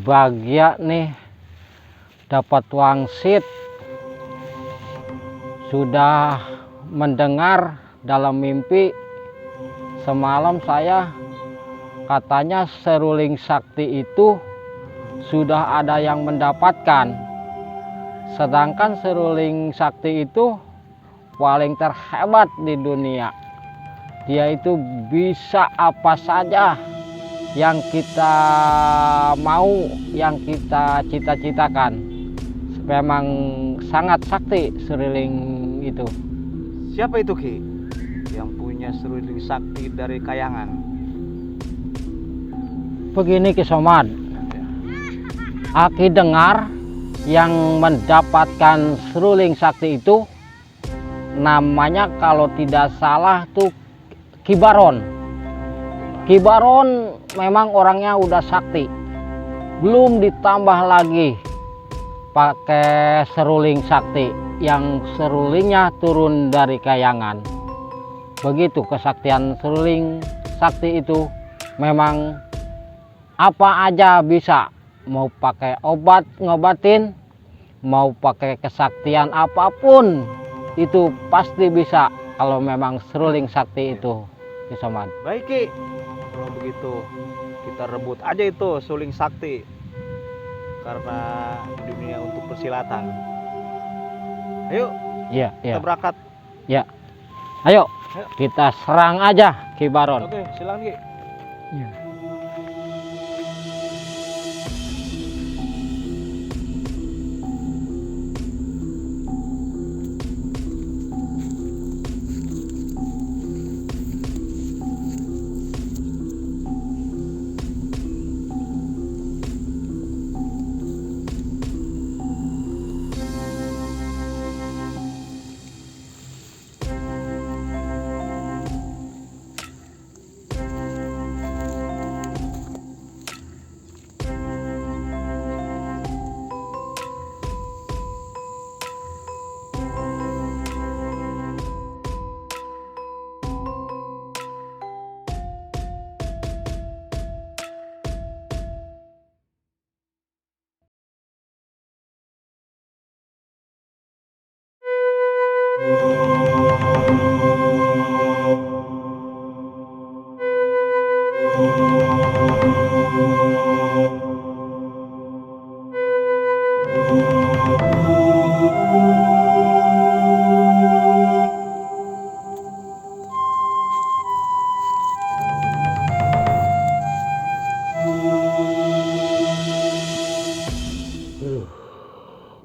bahagia nih dapat wangsit. Sudah mendengar dalam mimpi semalam saya, katanya seruling sakti itu sudah ada yang mendapatkan. Sedangkan seruling sakti itu paling terhebat di dunia. Dia itu bisa apa saja yang kita mau, yang kita cita-citakan. Memang sangat sakti seruling itu. Siapa itu Ki yang punya seruling sakti dari Kayangan? Begini Ki Somad, Aki dengar yang mendapatkan seruling sakti itu namanya kalau tidak salah tuh Ki Baron. Ki Baron memang orangnya udah sakti, belum ditambah lagi pakai seruling sakti yang serulingnya turun dari Kayangan. Begitu kesaktian seruling sakti itu, memang apa aja bisa, mau pakai obat ngobatin, mau pakai kesaktian apapun itu pasti bisa kalau memang seruling sakti itu, Ki Somad. Baik Ki, kalau begitu kita rebut aja itu seruling sakti, karena di dunia untuk persilatan. Ayo, Iya, kita berangkat. Ya. Ayo, Ayo. kita serang aja Ki Baron. Oke, silakan Ki. Iya.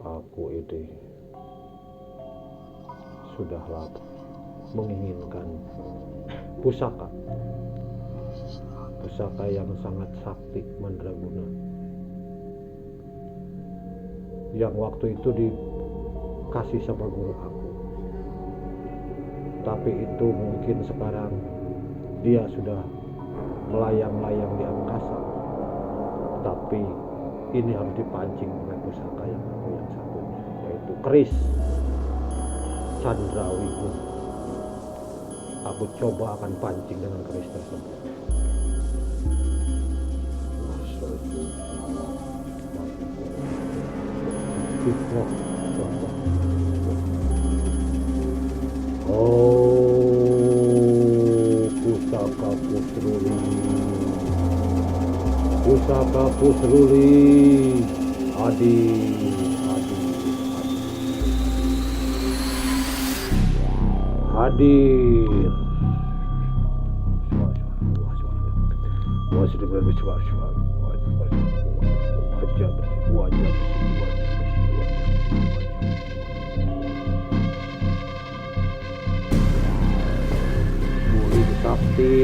Aku ini sudah lama menginginkan pusaka yang sangat sakti mandraguna, yang waktu itu dikasih sama guru aku. Tapi itu mungkin sekarang dia sudah melayang-layang di angkasa. Tapi ini harus dipancing oleh pusaka yang satunya, yaitu keris Candrawigung. Aku coba akan pancing dengan keris tersebut. Oh, pusaka Pusruli, hadir. Seruling sakti,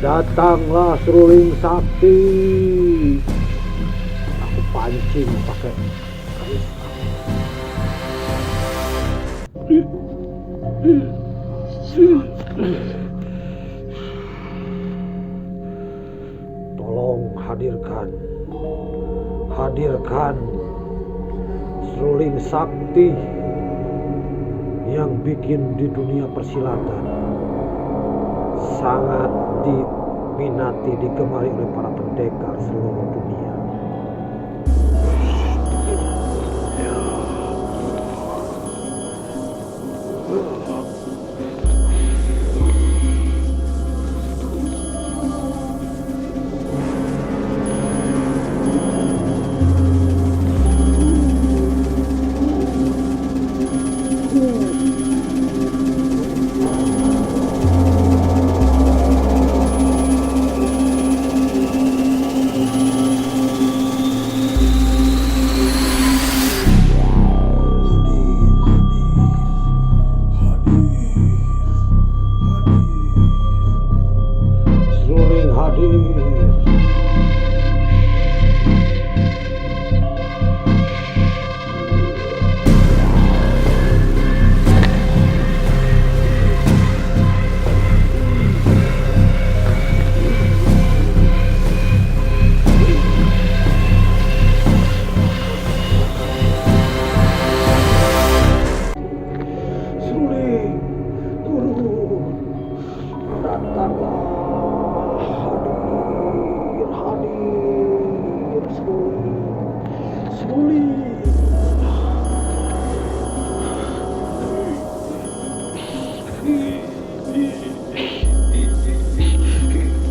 datanglah seruling sakti. Aku pancing pakai keris. Tolong hadirkan seruling sakti yang bikin di dunia persilatan sangat diminati, digemari oleh para pendekar seluruh dunia. Seruling hadir. Seruling, turun, datanglah. Hadir, hadir, seruling, seruling.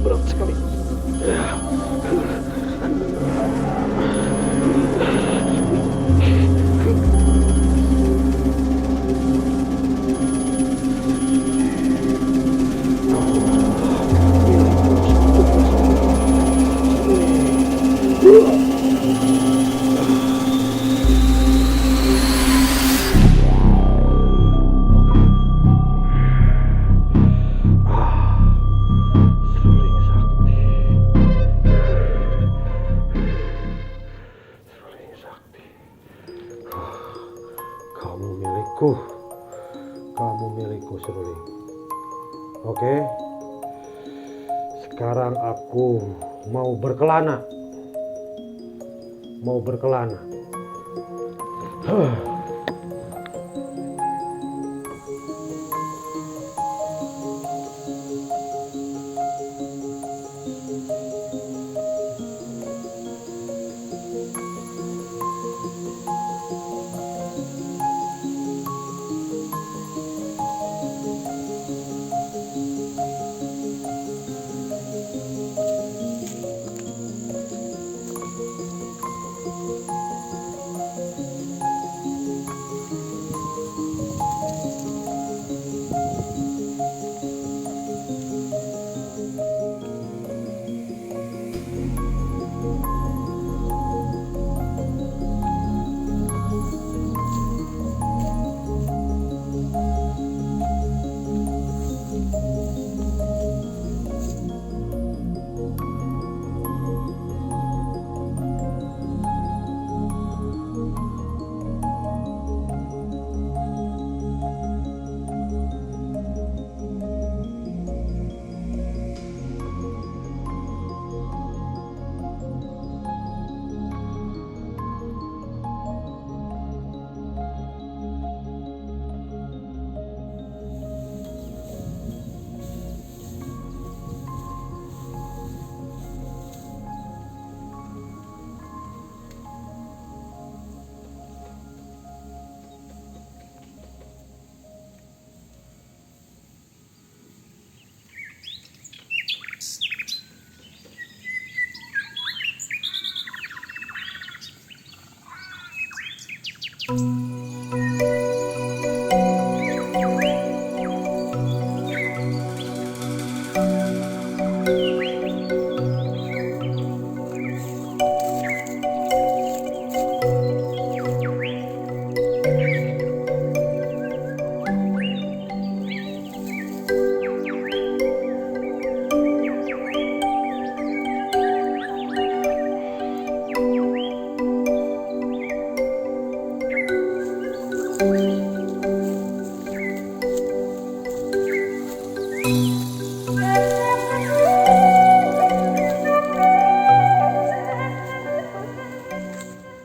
Berat sekali. Seruling sakti. Seruling sakti. Kamu milikku. Kamu milikku, Seruling. Oke. Sekarang aku mau berkelana. Mau berkelana.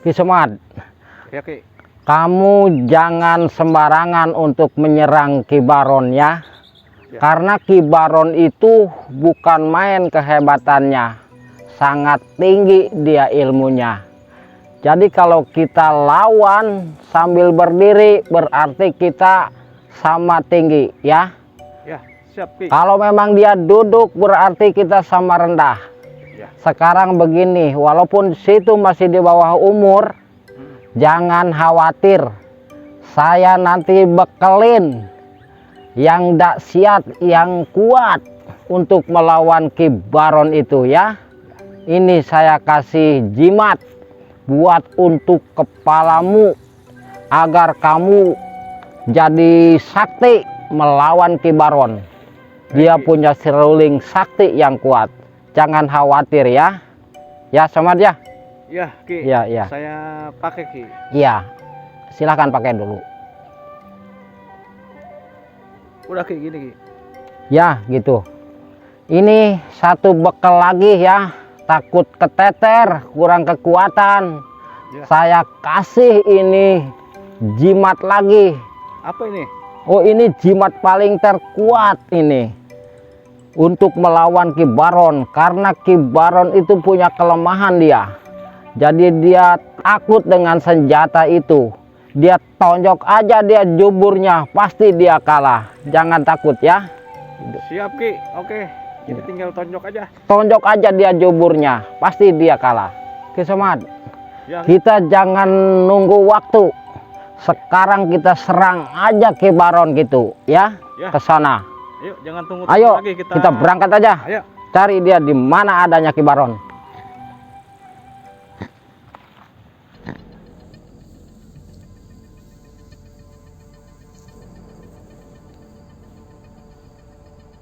Ki Somad, Oke. kamu jangan sembarangan untuk menyerang Ki Baron ya. Ya. Karena Ki Baron itu bukan main kehebatannya, sangat tinggi dia ilmunya. Jadi kalau kita lawan sambil berdiri berarti kita sama tinggi ya. Ya, siap Ki. Kalau memang dia duduk berarti kita sama rendah. Ya. Sekarang begini, walaupun situ masih di bawah umur, jangan khawatir. Saya nanti bekelin yang dahsyat, yang kuat untuk melawan Ki Baron itu ya. Ini saya kasih jimat buat untuk kepalamu agar kamu jadi sakti melawan Ki Baron. Dia punya seruling sakti yang kuat. Jangan khawatir ya. Ya, Samad ya. Ya, Ki. Ya, ya. Saya pakai Ki. Iya. Silahkan pakai dulu. Udah Ki gini Ki. Ya, gitu. Ini satu bekal lagi ya. Takut keteter, kurang kekuatan. Ya. Saya kasih ini jimat lagi. Apa ini? Oh, ini jimat paling terkuat ini untuk melawan Ki Baron, karena Ki Baron itu punya kelemahan dia. Jadi dia takut dengan senjata itu. Dia tonjok aja dia juburnya, pasti dia kalah. Jangan takut ya. Siap Ki. Oke. Jadi tinggal tonjok aja. Tonjok aja dia juburnya, pasti dia kalah. Ki Samad, Ya. kita jangan nunggu waktu. Sekarang kita serang aja Ki Baron gitu ya, Ya. ke sana. Ayo, jangan tunggu Ayo, lagi kita berangkat aja. Ayo. Cari dia di mana adanya Ki Baron.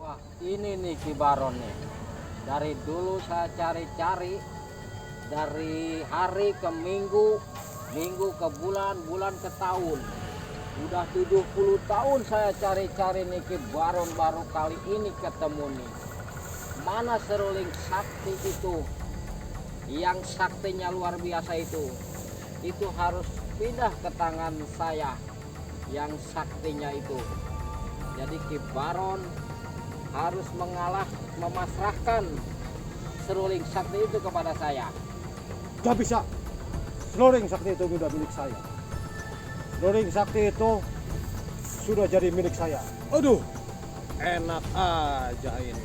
Wah, ini nih Ki Baron nih. Dari dulu saya cari-cari, dari hari ke minggu, minggu ke bulan, bulan ke tahun. Udah 70 tahun saya cari-cari nih Ki Baron, baru kali ini ketemu nih. Mana seruling sakti itu? Yang saktinya luar biasa itu harus pindah ke tangan saya yang saktinya itu. Jadi Ki Baron harus memasrahkan seruling sakti itu kepada saya. Gak bisa. Seruling sakti itu sudah milik saya. Seruling sakti itu sudah jadi milik saya. Aduh, enak aja ini.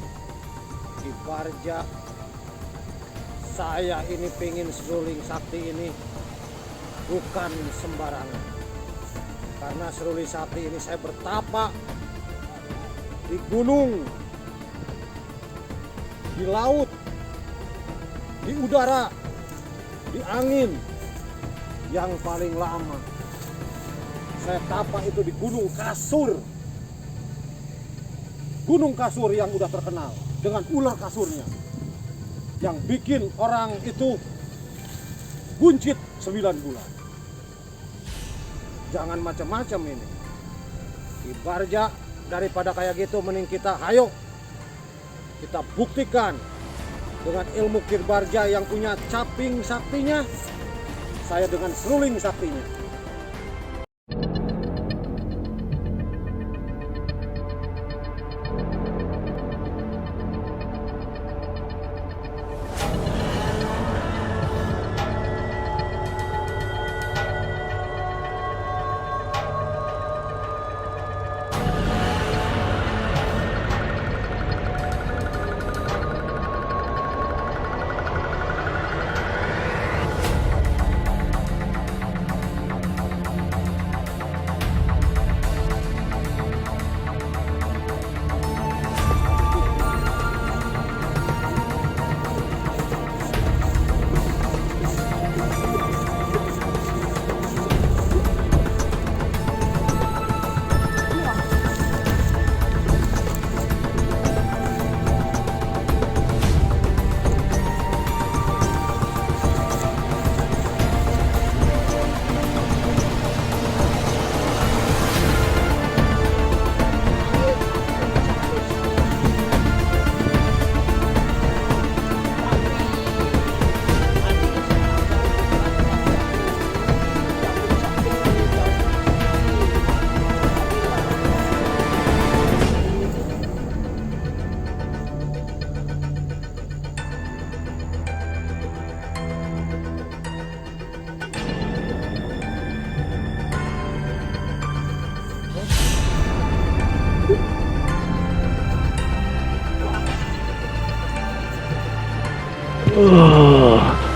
Ki Barja, saya ini pengen seruling sakti ini bukan sembarangan. Karena seruling sakti ini saya bertapa di gunung, di laut, di udara, di angin. Yang paling lama saya tapa itu di Gunung Kasur. Gunung Kasur yang udah terkenal dengan ular kasurnya, yang bikin orang itu buncit 9 bulan. Jangan macam-macam ini. Ki Barja, daripada kayak gitu mending kita ayo kita buktikan dengan ilmu Ki Barja yang punya caping saktinya, saya dengan seruling saktinya.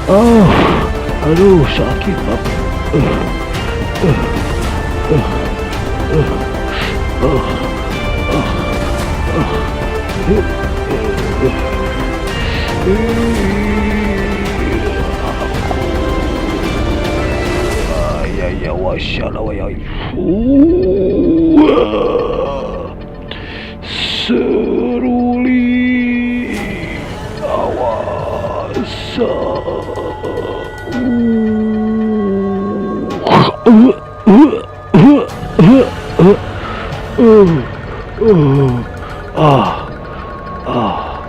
Oh, aduh sakit Pak. Ya ya wasyala wa ya. Seruli awas. Ah, ah,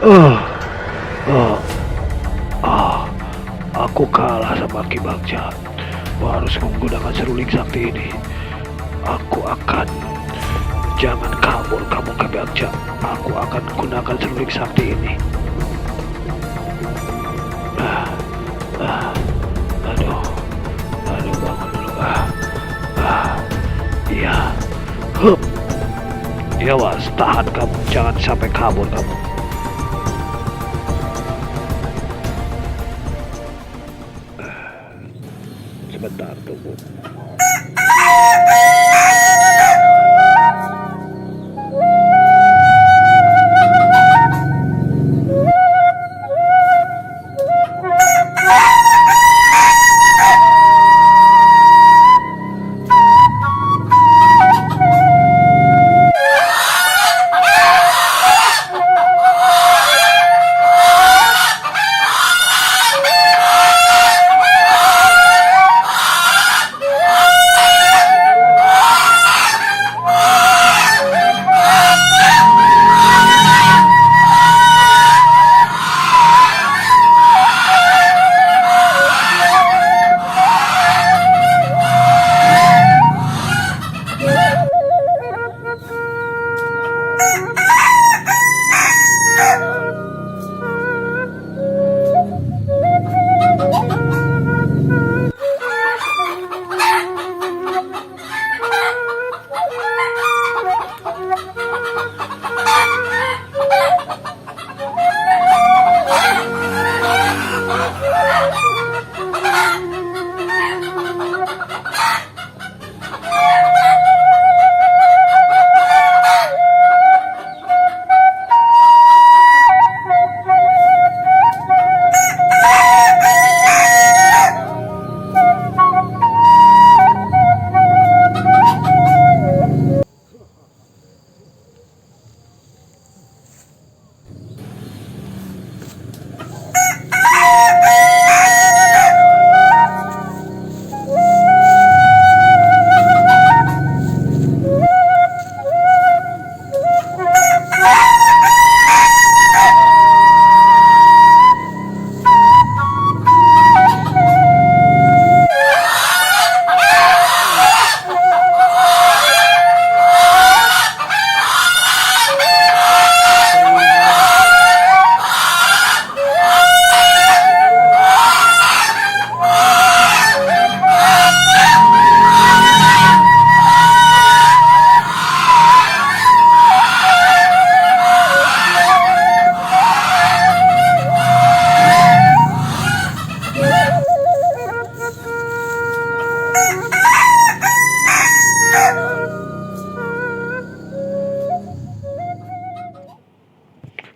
ah, ah, ah. Aku kalah sama Ki Bagja. Aku harus menggunakan seruling sakti ini. Aku akan, jangan kabur kamu Ki Bagja. Aku akan gunakan seruling sakti ini. Aduh, aduh bangun dulu. Iya. Hup. Ya was, tahan kamu, jangan sampai kabur kamu. Sebentar tunggu.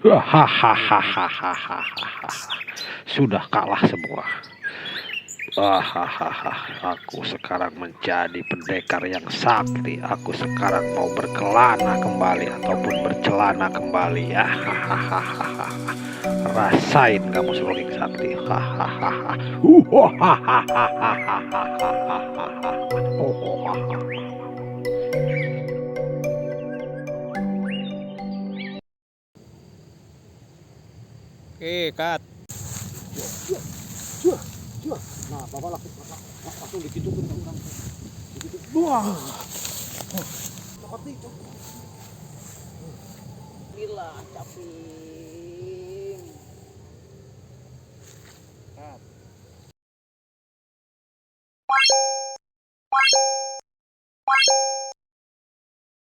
Hahaha. Sudah kalah semua. Aku sekarang menjadi pendekar yang sakti. Aku sekarang mau berkelana kembali ataupun bercelana kembali ya. Rasain kamu seruling sakti. Oke, cut. Nah, bapak langsung begitu tuh orang. Begitu. Wah. Seperti itu. Gila, caping. Cut.